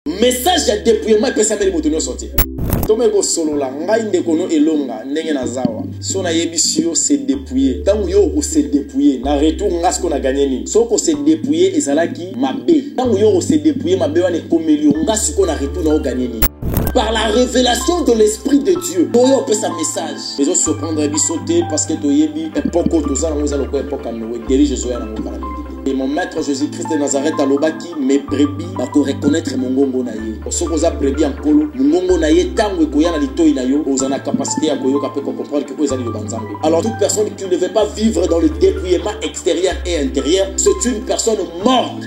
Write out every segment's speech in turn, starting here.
Message ya dépouillement peut s'amener motonio sortir. Tomeko solo la ngai ndekono elonga ndenge na zawa. So na yebisio se dépouiller. Tango yo ko se dépouiller na retour ngasko na gagner ni. So ko se dépouiller ezalaki mabe. Tango yo ko se dépouiller mabe wana komelio ngasko na retour na gagner ni. Par la révélation de l'Esprit de Dieu. Toyo peut sa message. Les autres se prendre bisoté parce que toyebi époque to za na ngozalo ko époque no guérir Jésus na ngomba. Et mon maître Jésus-Christ de Nazareth à l'obaki, mes brebis, va reconnaître mon gongo naye. Parce que vous avez brebis en polo, mon gongo naye, tant que koya na lito inayo, vous avez la capacité à koyo kapé comprendre que vous avez le banzambe. Alors toute personne qui ne veut pas vivre dans le dépouillement extérieur et intérieur, c'est une personne morte.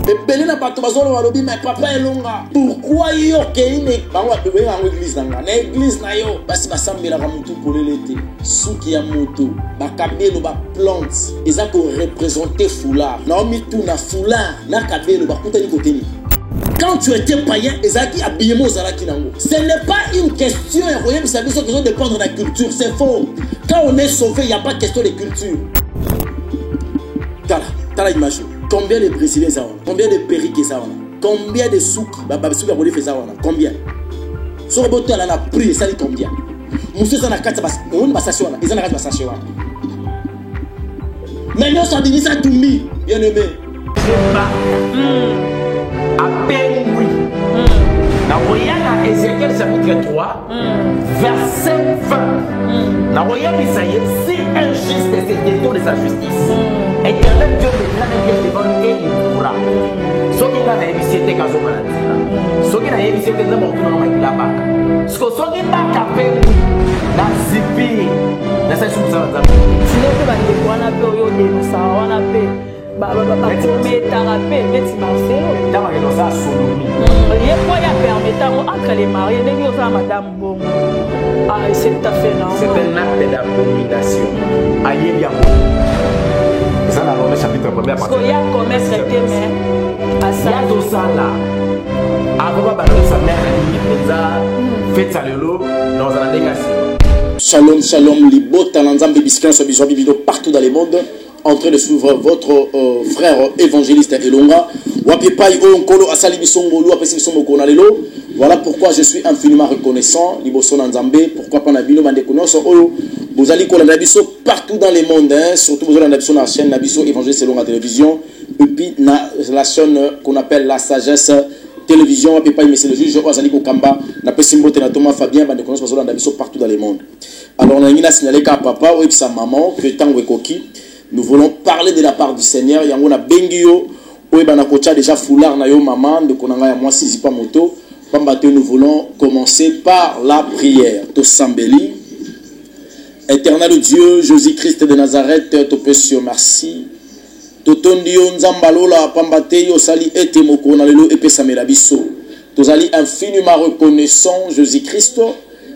Mais belena bato bazolo walobi mais papa elonga. Pourquoi yo keine bangwa bebe na église nanga. Na église na yo basi basambela ka mutu polelete. Suki ya moto, bakabelo ba plante, eza ko représenter foulard. Na omitu na foulard, na kabelo bakuta ni côté ni. Quand tu étais païen, ezaki habillement zalaki nango. Ce n'est pas une question royaume service qui doit dépendre de la culture, c'est faux. Quand on est sauvé, il n'y a pas de question de culture. Tala image. Combien de Brésiliens ça va? Combien de Périques ça va? Combien de souki? Bababisuki a volé fait ça va? Combien? Sur le botton là, la pris ça dit combien? Monsieur ça n'a qu'à ça, on va s'assurer. Ils ont la s'assurer. Maintenant ça dit ça tout mis, bien aimé. À peine oui. Dans Ézéchiel chapitre 3, verset 20. Dans si injuste est ce détour de sa justice. Éternel Dieu de devant et il pourra. Ce qui n'a pas évité qu'à son maladie. Ce qui n'a évité que nous avons la bac. Ce qui n'a pas fait la zipi. La seule chose que nous avons fait. Si nous avons fait nous avons fait. Entre les mariés, madame bon. Ah, c'est tout à fait normal. C'est un acte d'abomination. Aïe, bien. Ça, dans le chapitre 1er, parce qu'il y a un commerce traité, mais à ça, tout ça là. Avant de battre sa mère, il fait ça le lot dans un dégâcé. Shalom, shalom, libo, talanzam, bibiskin, sobiso, bibido, partout dans le monde. En train de suivre votre frère évangéliste Elonga. Wapipai Onkolo Asali Bisongolo Apesi Bisongo Konalelo. Voilà pourquoi je suis infiniment reconnaissant. Liboso Nanzambe, pourquoi pas Nabino Mandekonoso Olo. Vous allez connaître Nabiso partout dans le monde, hein. Surtout vous allez Nabiso dans la chaîne Nabiso évangéliste Elonga télévision. Et puis la chaîne qu'on appelle la sagesse télévision. Wapipai Monsieur le juge Oazali Kokamba. Napesimbo Tenatoma Fabien Mandekonoso Bazola Nabiso partout dans le monde. Alors on a signalé qu'à papa ou sa maman que tant Wekoki. Nous voulons parler de la part du Seigneur. Yangona Bengio, Oebana Kocha déjà foulard na yo maman de konanga ya moi sisi pa moto. Pambate nous voulons commencer par la prière. To Sambeli. Éternel Dieu, Jésus-Christ de Nazareth, te pécio merci. To tondio nzambalola pambate yo sali ete moko na lelo epesa melabiso. To zali infiniment reconnaissant Jésus-Christ.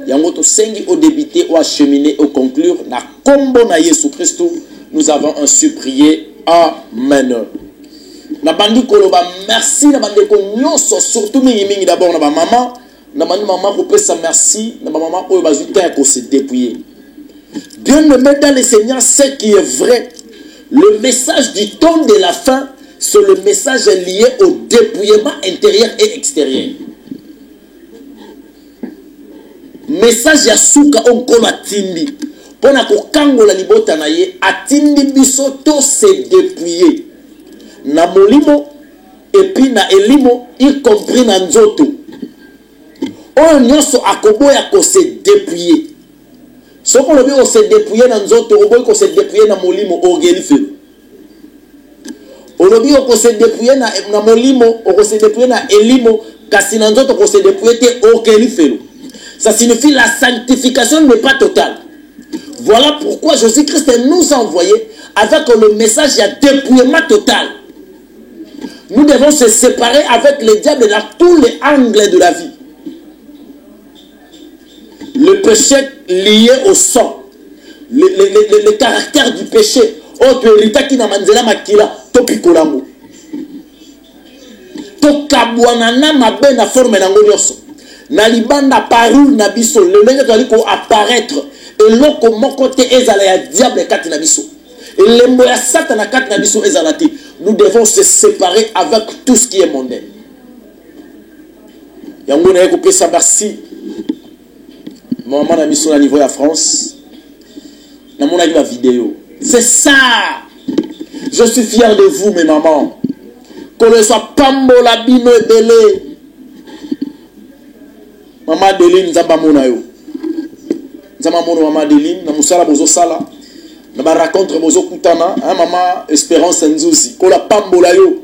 Yango to sengi au débuter au acheminer au conclure na kombo na Yesu Christ. Nous avons ainsi prié. Amen. Nabandi koloba merci nabandi konyoso surtout mingi d'abord na ba maman nabandi maman pour pesa merci na ba maman oyo bazuta ko se dépouiller. Dieu me met dans le Seigneur ce qui est vrai. Le message du temps de la fin, c'est le message lié au dépouillement intérieur et extérieur. Message ya suka onkolo atindi. Pona kokangola libota na ye atindi biso to se dépouiller na molimo et puis na elimo y compris na nzoto oyo nyonso akoboya ko se dépouiller soko lobi ko se dépouiller na nzoto oboyi ko se dépouiller na molimo ogeli felo olobi ko se dépouiller na molimo ko se dépouiller na elimo kasi na nzoto ko se dépouiller te ogeli felo. Ça signifie la sanctification n'est pas totale. Voilà pourquoi Jésus-Christ nous a envoyé avec le message de dépouillement total. Nous devons se séparer avec le diable dans tous les angles de la vie. Le péché lié au sang, le caractère du péché. Qui n'a manzela makila to pikolamo. To kabwanana mabe na forme na ngolioso. Na libanda paru na biso le ndenge to ko apparaître. Et l'on comment côté ezala ya diable kati na biso. Et lembo ya satana kati na biso ezala ti. Nous devons se séparer avec tout ce qui est mondain. yango na ko pesa merci maman na mission à niveau de France na mon la vidéo. C'est ça. Je suis fier de vous mes mamans. Qu'on ne soit pambo la bino belé. Maman Deline nzamba mona yo. Nzamba mona maman Deline na musala bozo sala. Na ba raconte bozo kutana, hein maman Espérance Nzuzi. Ko la pambo la yo.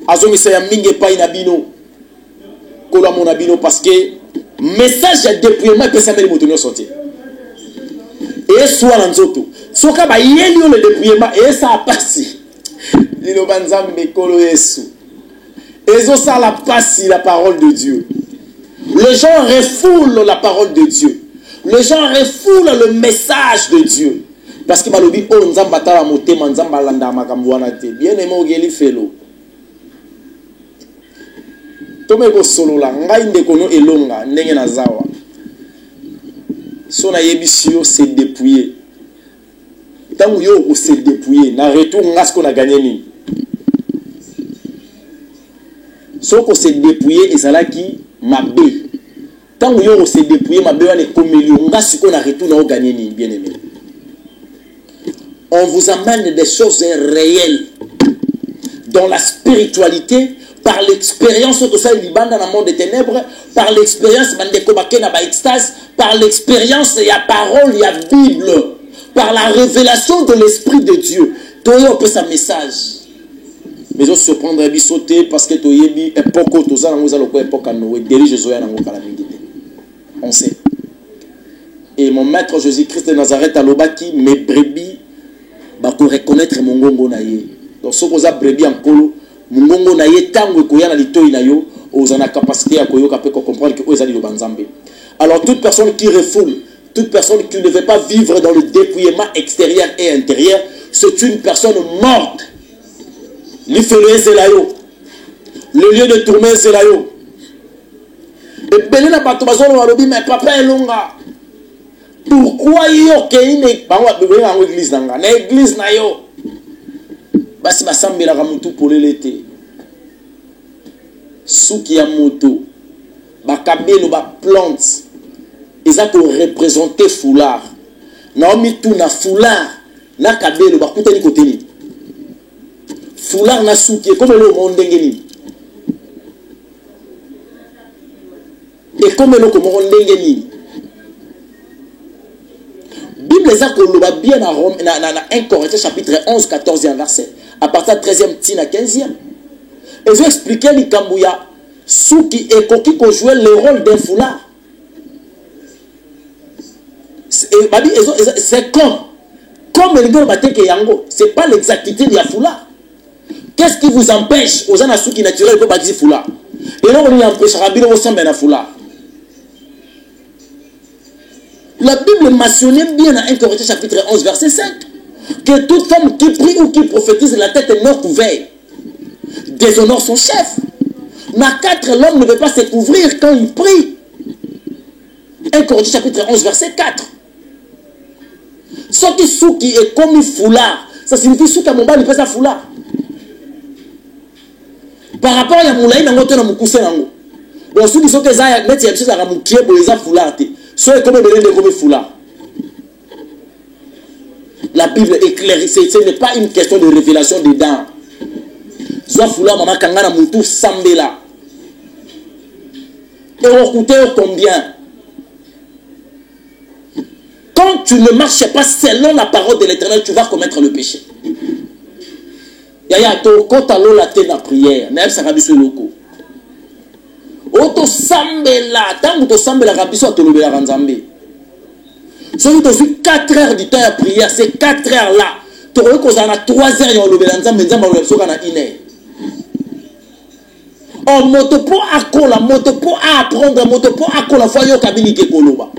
Azomisa ya mingi pa ina bino. Ko la mona bino parce que message de dépouillement peut s'amener motonio sortir. Et soit dans nzoto. Soka ba yeli le dépouillement et ça a passé. Lilo banzambe kolo yesu. Ezo ça la passe la parole de Dieu. Les gens refoulent la parole de Dieu. Les gens refoulent le message de Dieu. Parce que balobi o nzamba tala motema nzamba landa makambo wana te. Bien aimé ogeli felo. Tome ko solo la ngai ndeko no elonga ndenge na zawa. Son ayebisio s'est dépouillé. Tant yo o s'est dépouillé, na retour ngas qu'on a gagné ni. So ko s'est dépouillé ezalaki mabe. Tant yo o s'est dépouillé mabe wana komelio ngas qu'on a retour na o gagné ni bien aimé. On vous amène des choses réelles dans la spiritualité. Par l'expérience de ça, il dans le monde des ténèbres, par l'expérience, par l'expérience, il y a parole, il y a Bible, par la révélation de l'Esprit de Dieu. Tu as un peu sa message. Mais je suis prendre à sauter parce que tu as une époque, tu as époque à nous, dirige Zoya dans on sait. Et mon maître Jésus-Christ de Nazareth à l'Obaki, mes brebis, pour reconnaître mon gongo naïe. Donc, ce que vous avez brebis en colo, mungongo na ye tango koya na litoi na yo ozana capacité à koyoka pe comprendre que ozali lo banzambe. Alors toute personne qui refoule, toute personne qui ne veut pas vivre dans le dépouillement extérieur et intérieur, c'est une personne morte. L'ifele zelayo. Le lieu de tourner zelayo. Et belena bato bazolo walobi mais papa elonga. Pourquoi yo keine bango bebe na église nanga na église na yo. Basi basambela ramutu pour l'été. Souki ya moto. Bakabelo ba plante. Eza ko représenter foulard. Naomi tout na foulard. Na kabelo ba kutani côté ni. Foulard na souki comme le monde ngeni. Et comme le monde ngeni. Bible les a koloba bien na Rome na 1 Corinthiens chapitre 11 14e verset. À partir du 13e tina 15e. Et je vais expliquer les Kambouya. Souki et Koki qui jouent le rôle d'un foulard. C'est comme le gars batté que yango. C'est pas l'exactitude de la foulard. Qu'est-ce qui vous empêche aux gens à souki naturel de bâtir foulard? Et là on y empêche Rabino au sein d'un foulard. La Bible mentionnait bien à 1 Corinthiens chapitre 11 verset 5. Que toute femme qui prie ou qui prophétise la tête est non couverte déshonore son chef. Na 4, l'homme ne veut pas se couvrir quand il prie. 1 Corinthiens chapitre 11 verset 4. Ce qui souki est comme foulard, ça signifie souki à mon bas, il pèse un foulard. Par rapport à Moulaï, il y a un moukousé. Donc, ceux qui sont des aïe, il y a des choses à ramoukier pour les foulard. Ceux qui sont comme foulard. La Bible est claire, ce n'est pas une question de révélation dedans. Zoa foulard, maman kangana moutou sambela. Et on coûte combien? Quand tu ne marches pas selon la parole de l'Éternel, tu vas commettre le péché. Yaya to kota lola te na prière, même ça rabiso loko. Oto sambela, tangu to sambela rabiso to lobela ranzambe. Si tu as 4 heures du temps à prière, ces 4 heures là, tu aurais qu'on a 3 heures et on le bélanza, mais on le bélanza, on a 1 heure. On motopo à cola, motopo à apprendre, motopo à cola, foyer au cabinet qui est koloba.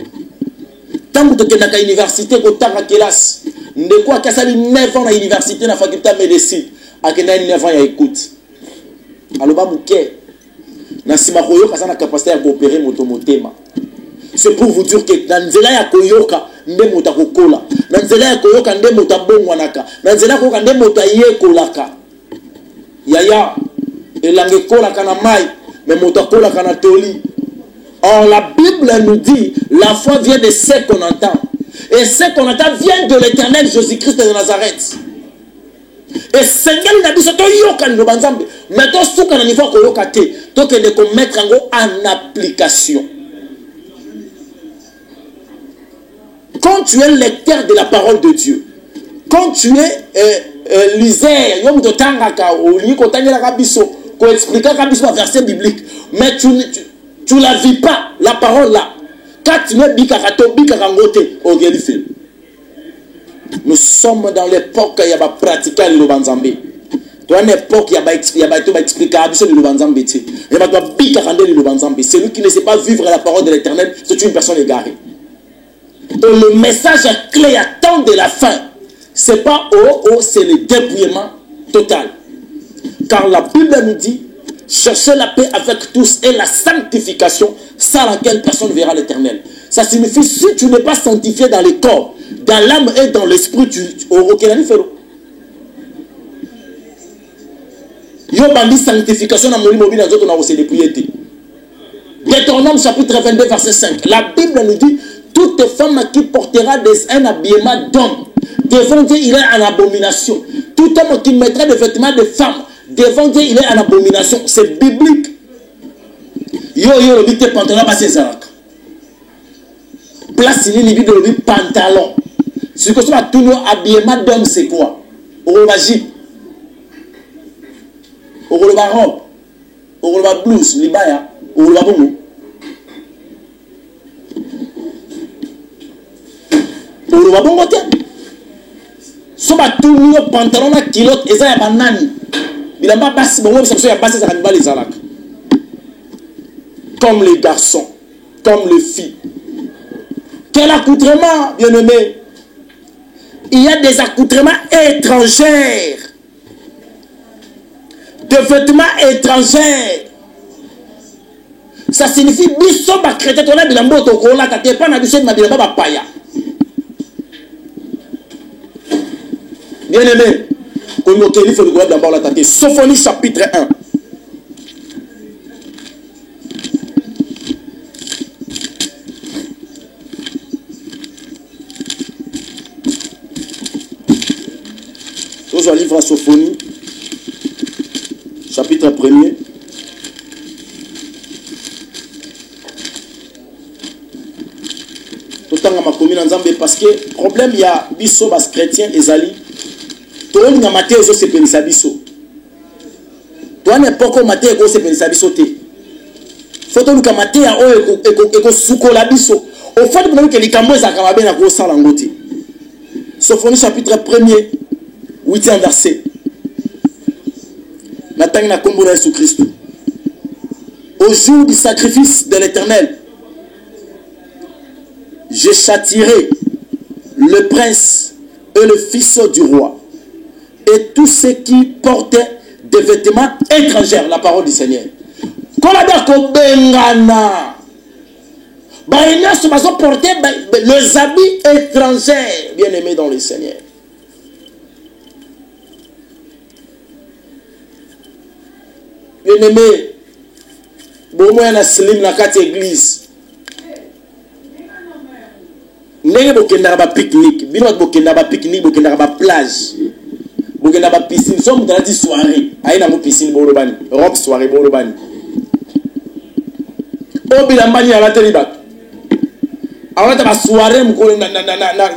Tant que tu es à l'université, tu es à classe. De quoi que ça 9 ans à l'université, dans la faculté de médecine, à 9 ans, il écoute. Alors, bah, bouquet. Dans ce moment-là, tu as la capacité à coopérer motomotema. C'est pour vous dire que dans nzela ya koyoka ndemo takokola, dans nzela ya koyoka ndemo tabongwanaka, dans nzela ya koyoka ndemo tayekolaka. Yaya elange kola kana mai, mais motakola kana toli. Or, la Bible nous dit, la foi vient de ce qu'on entend. Et ce qu'on entend vient de l'Éternel Jésus-Christ de Nazareth. Et Seigneur, il a dit, c'est toi, mais toi, ce qu'on a niveau que toi, que de mettre en application. Quand tu es lecteur de la parole de Dieu, quand tu es liseur, pour expliquer un verset biblique, mais tu ne la vis pas, la parole là. Quand tu es nous sommes dans l'époque où il y a pratiqué le Lobanzambe. Dans l'époque où il y a expliqué le Lobanzambe. Celui qui ne sait pas vivre la parole de l'Éternel, c'est une personne égarée. Et le message clé à temps de la fin, c'est pas c'est le dépouillement total. Car la Bible nous dit, cherchez la paix avec tous et la sanctification sans laquelle personne ne verra l'Éternel. Ça signifie, si tu n'es pas sanctifié dans le corps, dans l'âme et dans l'esprit, tu auras une sanctification dans mon mobile, dans notre dépouillé. Deutéronome chapitre 22, verset 5. La Bible nous dit, toute femme qui portera un habillement d'homme, devant Dieu, il est en abomination. Tout homme qui mettra des vêtements de femme, devant Dieu, il est en abomination. C'est biblique. Yo, le bite pantalon, pas c'est ça. Place, il est le pantalon. Ce que ça tout habillement d'homme, c'est quoi? Orobaji. Oroba robe. Oroba blouse, libaya. Oroba bongo. Oroba bongo te. Soba tout pantalon na kilote, eza ya banani. Bilamba basi bongo, ça ya basi za kanibal les alak. Comme les garçons, comme les filles. Quel accoutrement, bien-aimé? Il y a des accoutrements étrangers. Des vêtements étrangers. Ça signifie biso ba chrétien to na bilambo to ko la kate pa na biso na bilamba ba paya. Bien-aimé, comme le il faut le voir d'abord la tête. Sophonie chapitre 1. Dans le livre à Sophonie, chapitre 1er. Parce que le problème, il y a biso bas chrétien et zali. Toi, on a maté aux autres, c'est pénisa biso. Toi, n'importe quoi, maté aux autres, c'est pénisa biso. Faut que nous maté à eux et souko la biso. Au fait, nous que les camots, ça va bien à gros sang l'angoté. Sophonie chapitre 1er. 8e verset. Nathan Kombo Jésus Christ. Au jour du sacrifice de l'Éternel, je châtierai le prince et le fils du roi et tous ceux qui portaient des vêtements étrangers, la parole du Seigneur. Quand on a dit Bengana, ils ont porté les habits étrangers, bien aimés dans le Seigneur. Bien aimé, bon moi na slim na kati église. Ndenge bokenda ba pique-nique, bino bokenda ba pique-nique, bokenda ba plage. Bokenda ba piscine, somme dans la soirée. Aïna mo piscine bolobani, robe soirée bolobani. O bilambani ala teliba. Awata ba soirée mko na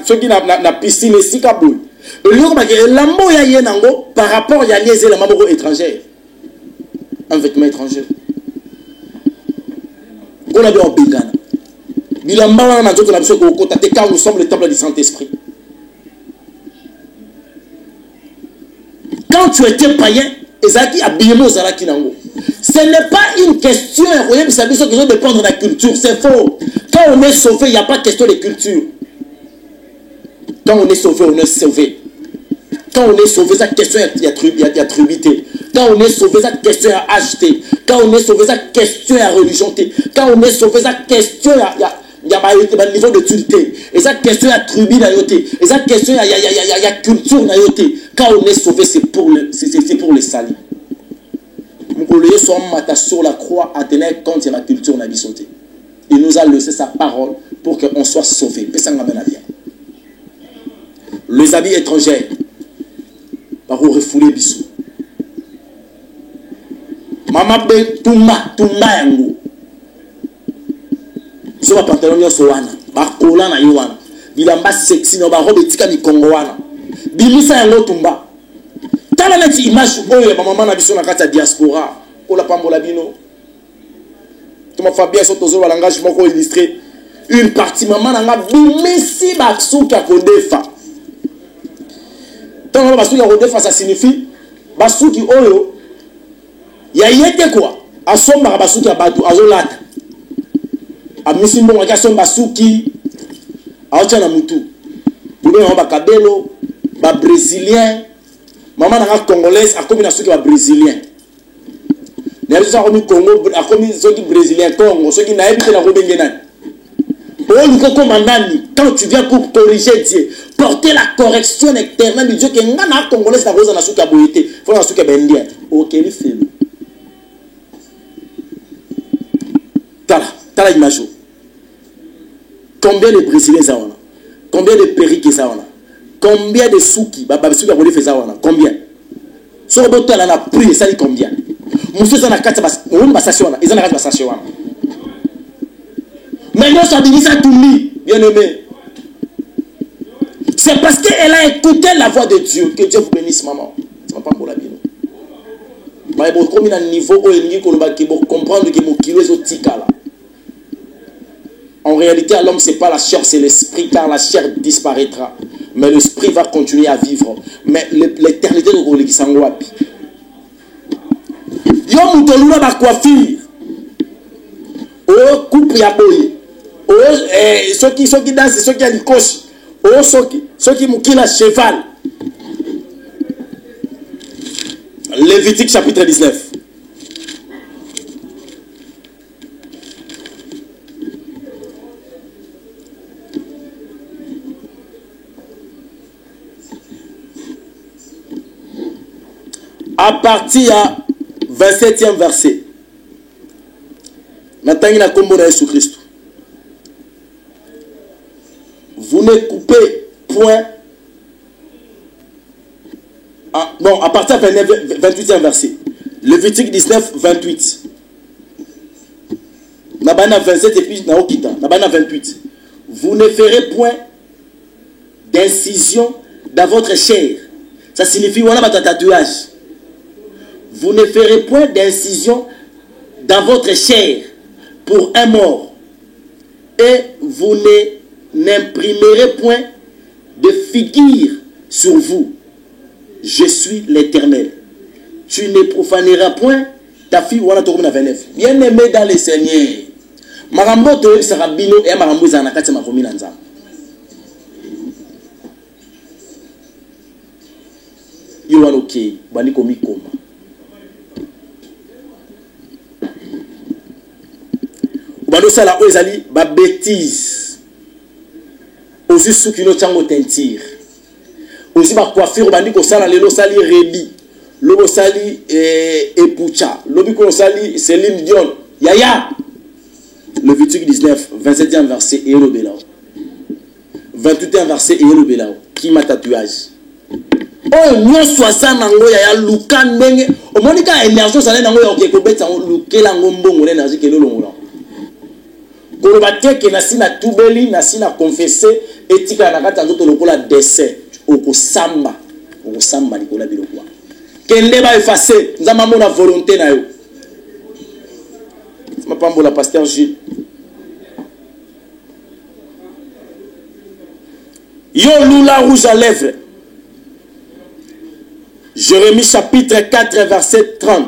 soki na piscine esika boule. Eloko ba ke lambo ya yenango par rapport ya liese la mamoko étrangère. Un vêtement étranger. On a bien en bégana. Car nous sommes le temple du Saint-Esprit. Quand tu étais païen, ce n'est pas une question de dépendre de la culture. C'est faux. Quand on est sauvé, il n'y a pas de question de culture. Quand on est sauvé, on est sauvé. Quand on est sauvé, cette question il y a tribité. Quand on est sauvé, cette question à acheter. Quand on est sauvé, cette question à religionté. Quand on est sauvé, cette question il y a un niveau de tualité. Et cette question à tribu nayoté. Et cette question il y a culture nayoté. Quand on est sauvé, c'est pour les salis. Nous sommes sur la croix à tenir compte de la culture nabisoté. il nous a laissé sa parole pour qu'on soit sauvé. Les habits étrangers, par où refouler bisou. Maman be tumba yango. So ba pantalon yo so wana, ba kola na yo wana. Bilamba sexy no ba robe tika mi Kongo wana. Bilisa yango tumba. Tala neti image oyo ba maman na biso na kati ya diaspora. Ola pambola bino. Tuma Fabien so tozo ba langage moko illustré. Une partie maman na nga bimisi ba suka kodefa. Tant ba suka kodefa ça signifie ba suki oyo ya yete quoi asomba basuki ya batu azolata amisi mbongo ka somba suki aocha na mutu bobe ba kabelo ba brésilien maman na congolaise akomi na suki ba brésilien na biso akomi Congo akomi soki brésilien Congo soki na ebite na robenge nani pour commandani quand tu viens pour corriger Dieu porter la correction éternelle de Dieu que ngana congolaise na roza na suki ya boyete faut na suki ya bendien OK ni felo. Tala image. Combien de Brésiliens ça on a? Combien de Périques ça on a? Combien de souki? Babasuki a volé fait ça on a? Combien? Sur le botton on a pris ça dit combien? Monsieur ça na 4 bas, on va s'assurer ils en a 4 s'assurer. Mais non ça dit ça tout mis, bien aimé. C'est parce qu'elle a écouté la voix de Dieu que Dieu vous bénisse maman. Ça pas pour la bien. Mais bon comme il a un niveau où il faut comprendre que mon kilo est au tika là. En réalité, à l'homme, ce n'est pas la chair, c'est l'esprit, car la chair disparaîtra. Mais l'esprit va continuer à vivre. Mais l'éternité de Roli qui s'en va. Yo mutolula ba coiffure. Oh, coupe ya boy. Oh, ceux qui dansent, ceux qui ont une coche. Oh, ceux qui moukina cheval. Lévitique chapitre 19. À partir du 27e verset. Vous ne coupez point. Non, à partir du 28e verset. Lévitique 19, 28. Nabana 27 et puis Nabana 28. Vous ne ferez point d'incision dans votre chair. Ça signifie voilà votre tatouage. Vous ne ferez point d'incision dans votre chair pour un mort. Et vous n'imprimerez point de figure sur vous. Je suis l'Éternel. Tu ne profaneras point ta fille. Bien aimé dans le Seigneur. Marambo to sarabino et marambo zanakati makomi nanza. You are okay. Bani komi koma. Bano sala ozali ba bêtise. Aussi sous qui no chango tentir. Aussi ba coiffure bandi ko sala lelo sali rebi. Lobo sali epucha. Lobi ko sali Céline Dion. Yaya. Lévitique 19, 27e verset et le belao. 28e verset et le belao. Qui m'a tatouage. Oh, nous soixante nango ya lukan benge. O monika énergie ça nango ya ko beta lukela ngombo ngone énergie ke lolongo. Ko bateke ke na sina tubeli na sina confesser etika na kata nzoto lokola décès oko samba likola bilokwa. Kende ba effacer nzama mona volonté na yo. Ma pambola pasteur Gilles. Yo lula rouge à lèvres. Jérémie chapitre 4 verset 30.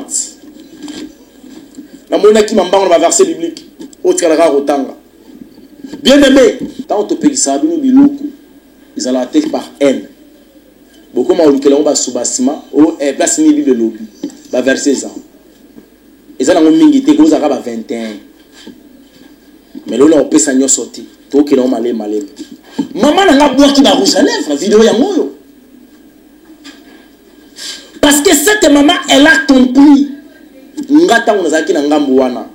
La monnaie qui m'embarque dans le verset biblique. Autre rotanga. Bien aimé, tant on te paye ça, ils ont la tête par haine. Beaucoup m'ont dit que l'on va sous bâtiment, ou place ni Bible lobby. Verset ça. Ils ont mingi te cause arabe 21. Mais là on peut s'en sortir. Toi qui l'on malé. Maman n'a pas boire qui va rouge à lèvres, vidéo ya moyo. Parce que cette maman, elle a compris. Ngata on zaki na ngambo wana.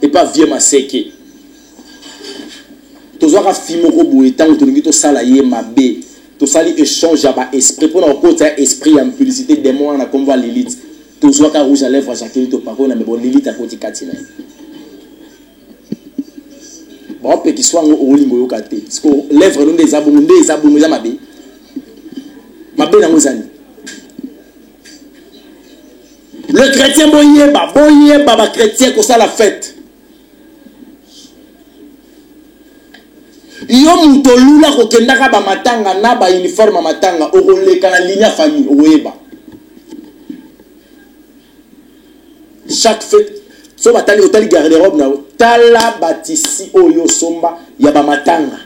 Et pas vieux maseke. tozwaka fimoko boye ntango tolingi tosala ye mabe tosali échange ya baesprit mpona kokota ya esprit ya publicité demo wana komva lilite tozwaka rouge à lèvre jacqueli topakona me bon lilite akoti kati na ye baopekisi wango olingo oyoka te parceke lèvre no nde eza bongo eza mabe mabe nango ezali le chrétien boyeba bachrétien kosala fête yo muto lula kokendaka bamatanga na bauniforme matanga okoleka na ligne ya famille okoyeba chaque fête so batali otali garde-robe na tala batisi oyo somba ya bamatanga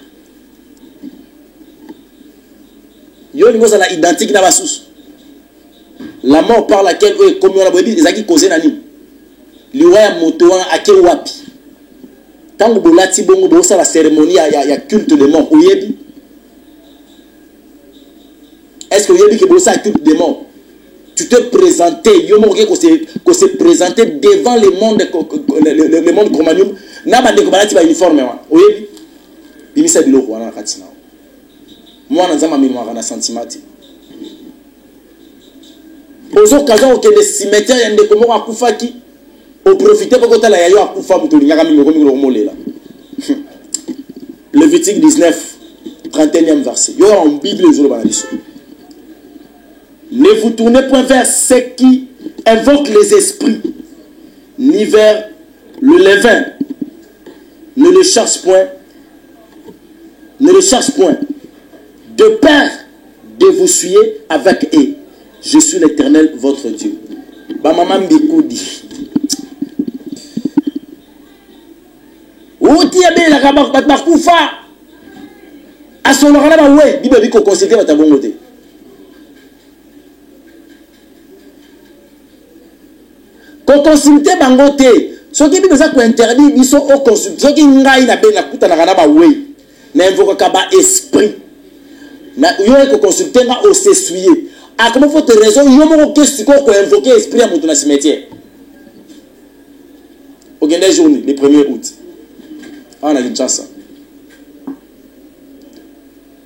yo lingo za la identique na basusu la mort par laquelle eux comme on a dit ezaki causé nani liwa ya moto wana ake wapi tango bolati bongo bosa la cérémonie ya culte de mort oyebi est-ce que oyebi que bosa culte de mort tu te présenter yo mo ko se présenter devant le monde cromanium na ba ndeko balati ba uniforme wa oyebi bimisa biloko wana kati na mwana nzama mimwa na sentimenti ozo kaza okende cimetière ya ndeko moko akufaki au profiter pour que la yayo akufa mutolinga mingo mingo molela Lévitique 19 31e verset yo en Bible ezolo bana biso ne vous tournez point vers ceux qui invoquent les esprits ni vers le levain ne le cherche point de peur de vous suyer avec eux je suis l'Éternel votre Dieu ba maman mbikoudi Outi ya bela kaba bakufa asolo kana ba we bibe biko consulter batabongo te ko consulter bango te soki bibe za ko interdit biso au consulter soki ngai na bela kuta na kana ba we na invoque ka ba esprit na yo ko consulter na au s'essuyer a comment faut te raison yo mo question ko invoquer esprit à mutu na cimetière au gende journée le 1er août on a une chance.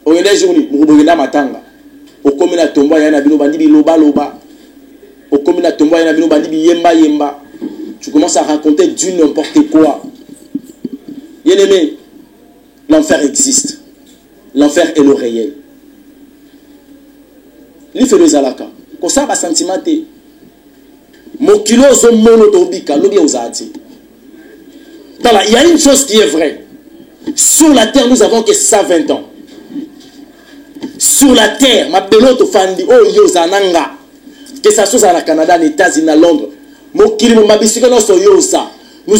On est des journées, on a matanga. Au comme la tombe, il y a un bandi loba. Au comme la tombe, il y a un bandi yemba. Tu commences à raconter du n'importe quoi. Bien aimé, l'enfer existe. L'enfer est le réel. Il fait les alaka. Comme ça, va sentiment. Mon kilo, son monotobika, l'objet aux artis. Il y a une chose qui est vraie. Sur la terre, nous avons que 120 ans. Sur la terre, ma belote fandi, oh yo zananga. Que ça soit à Canada, aux États-Unis, à Londres. Nous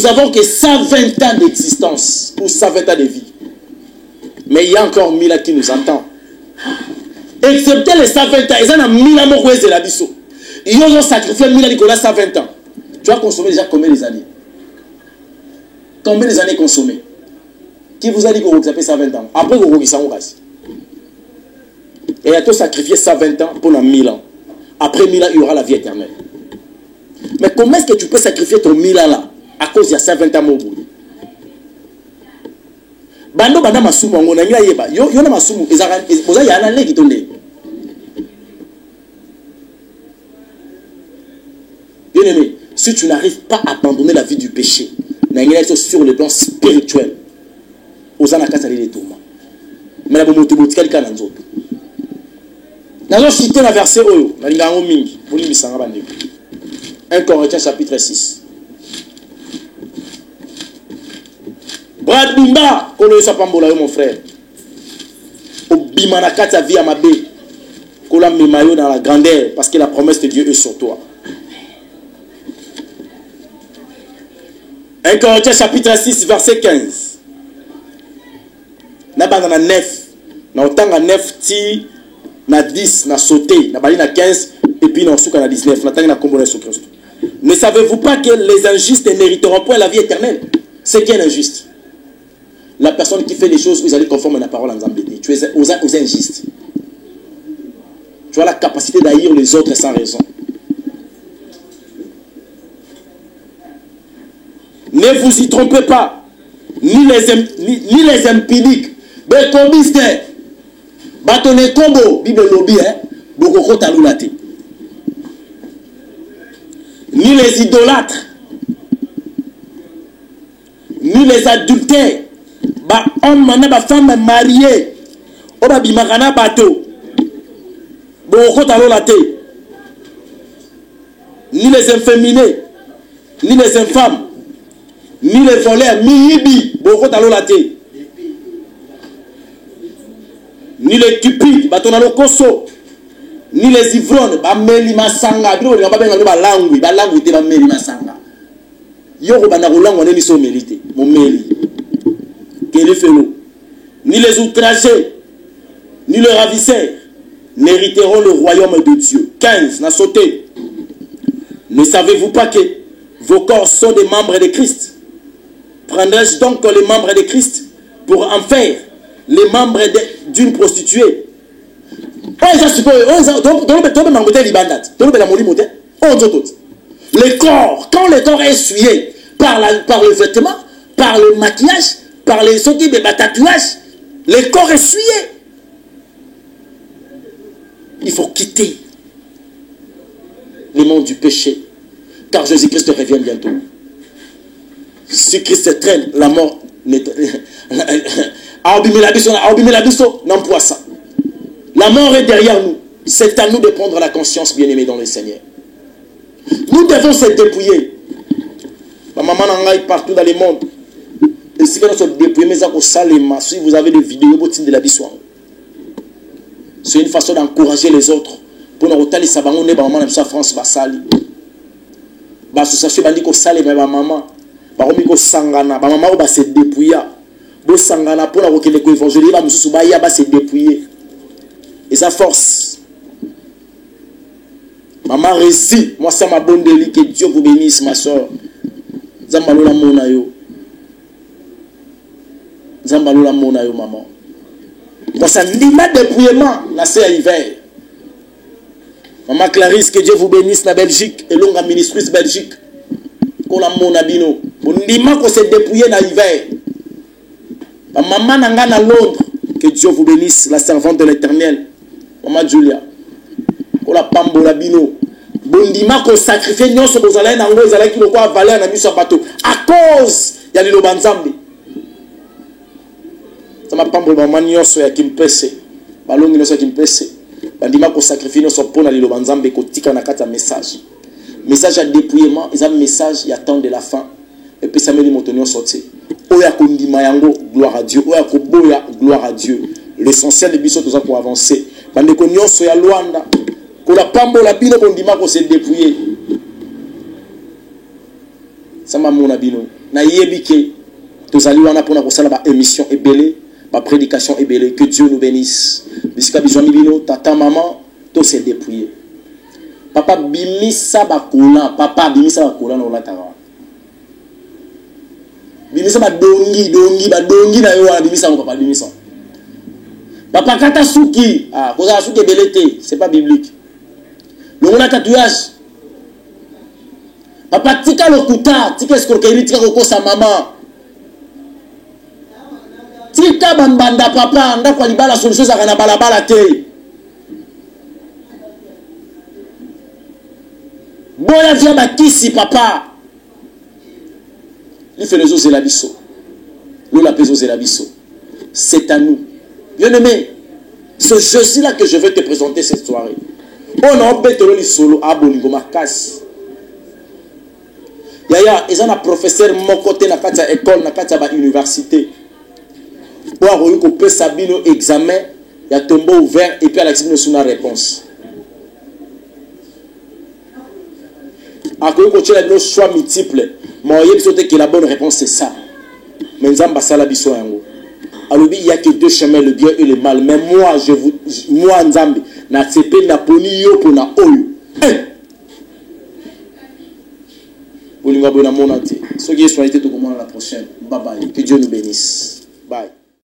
avons que 120 ans d'existence. Ou 120 ans de vie. Mais il y a encore 1000 ans qui nous entendent. Excepté les 120 ans, ils ont 1000 ans de la biso. Ils ont sacrifié 1000 ans de 120 ans. Tu as consommé déjà combien des années? Combien des années consommées? Qui vous a dit que vous avez 120 ans? Après, vous avez 100 ans. Et à toi sacrifier 120 ans pendant 1000 ans. Après 1000 ans, il y aura la vie éternelle. Mais comment est-ce que tu peux sacrifier ton 1000 ans là à cause de 120 ans? Bando banda masumu on a yeba yo na masumu ezara oza ya na leki tonde. Bien aimé, si tu n'arrives pas à abandonner la vie du péché, sur le plan spirituel, aux anakasali les tourments. Mais la bombe de quelqu'un dans l'autre. Nous allons citer la verset Oyo, 1 Corinthiens chapitre 6. Brad Bimba, Kolo Sapambola, mon frère. Au Bimanakata vie à ma bé. Kola Memayo dans la grandeur, parce que la promesse de Dieu est sur toi. 1 Corinthiens chapitre 6 verset 15. Na bana na 9. Na otanga 9 ti na 10 na sauté, na bali na 15 et puis na suka na 19. Na tanga na kombo na Jésus Christ. Ne savez-vous pas que les injustes n'hériteront point la vie éternelle? C'est qui est injuste? La personne qui fait les choses, vous allez conforme à la parole en Zambédi. Tu es aux injustes. Tu as la capacité d'haïr les autres sans raison. Ne vous y trompez pas. ni les impudiques, les cobistes, bâtonnet combo, Bible lobby, beaucoup de talulati. Ni les idolâtres, ni les adultères, ba homme, ba femme mariée, oba bimakana bateau, beaucoup de talulati. Ni les inféminés, ni les infâmes, ni les voleurs, ni Ibi, beaucoup de ni les cupides, batonalo koso, ni les ivrognes, bameli masanga, bilo ba benga ba langue te bameli masanga. Yoko banako langue neni so mérité, mon meli. Quel felo. Ni les outragés, ni les ravisseurs n'hériteront le royaume de Dieu. 15, n'a sauté. Ne savez-vous pas que vos corps sont des membres de Christ? Prendrai-je donc les membres de Christ pour en faire les membres d'une prostituée? Le corps, quand le corps est essuyé par le vêtement, par le maquillage, par les tatouages, le corps est essuyé. Il faut quitter le monde du péché, car Jésus-Christ revient bientôt. Si Christ traîne, la mort la mort est derrière nous. C'est à nous de prendre la conscience, bien-aimés dans le Seigneur. Nous devons se dépouiller. Ma maman n'engaille partout dans le monde. Et si vous se dépouillez, si vous avez des vidéos de la bissoire, c'est une façon d'encourager les autres. Pour nous retarder, ça va nous maman dans France va salir. L'association va dire que salir ma maman. Ba romi ko sangana, ba maman va se dépouiller. Bo sangana pour la requête ko évangéliser, ba mususu ba ya ba se dépouiller. Et sa force. Maman réussit. Moi ça m'a bonne délit, que Dieu vous bénisse ma soeur. Zambalola mona yo. Zambalola mona yo maman. Dans sa lima dépouillement, la sœur hiver. Maman Clarisse, que Dieu vous bénisse la Belgique et longue ministrice Belgique. Qu'on a mon abino. On dit qu'on s'est dépouillé dans l'hiver. Maman Nanga à Londres, que Dieu vous bénisse, la servante de l'Éternel. Maman Julia. Qu'on a pambo l'abino. On dit qu'on sacrifie nous sur nos allées dans l'eau, allées qui nous quoi valer dans le bateau. À cause, il y a les lobanzambi. Ça m'a pambo maman nyoso ya kimpese. Balongi nyoso ya kimpese. Bandima ko sacrifier no sopona lilo banzambe ko tika na kata message. Message à dépouillement, ils ont message il y a temps de la fin. Et puis ça me dit montonio sorti. Oya ko ndima yango gloire à Dieu. Oya ko boya gloire à Dieu. L'essentiel de biso tout ça pour avancer. Bande ko nyonso ya Luanda. Ko la pambo la bino ko ndima ko se dépouiller. Ça m'a mon abino. Na yebike tozali wana pona ko sala ba émission ebelé. Ma prédication est belle. Que Dieu nous bénisse. Bisika bizwami bino, tata, maman, tout s'est dépouillé. Papa bimisa bakula, papa bimisa bakula na ola tawa. Bimisa ba dongi na yo wana bimisa papa bimisa. Papa kata suki, ah, koza suki belete, c'est pas biblique. Le on a tatouage. Papa tika lokuta, tika escroquerie, tika kokosa maman. Tika bambanda papa nda kwa libala solution za kana balabala te. Boya via bakisi papa. Il fait les os et la bisso. Nous la pesos et la bisso. C'est à nous. Bien-aimé, ce jeu-ci là que je vais te présenter cette soirée. On a embêté le solo à Bolingo Makas. Yaya, ils ont un professeur mon côté na katia école na katia ba université. Pour avoir qu'on peut s'abîmer examen, il y a tombeau ouvert et puis à l'examen sur la réponse. À quoi qu'on tient nos choix multiples, mais il y a que la bonne réponse c'est ça. Mais nous avons la biso yango. Alors il y a que deux chemins, le bien et le mal. Mais moi Nzambi, na tsepe na poni yo pour na oyo. Pour nous abonner à mon entier. Ceux qui sont été tout comment la prochaine. Bye bye. Que Dieu nous bénisse. Bye.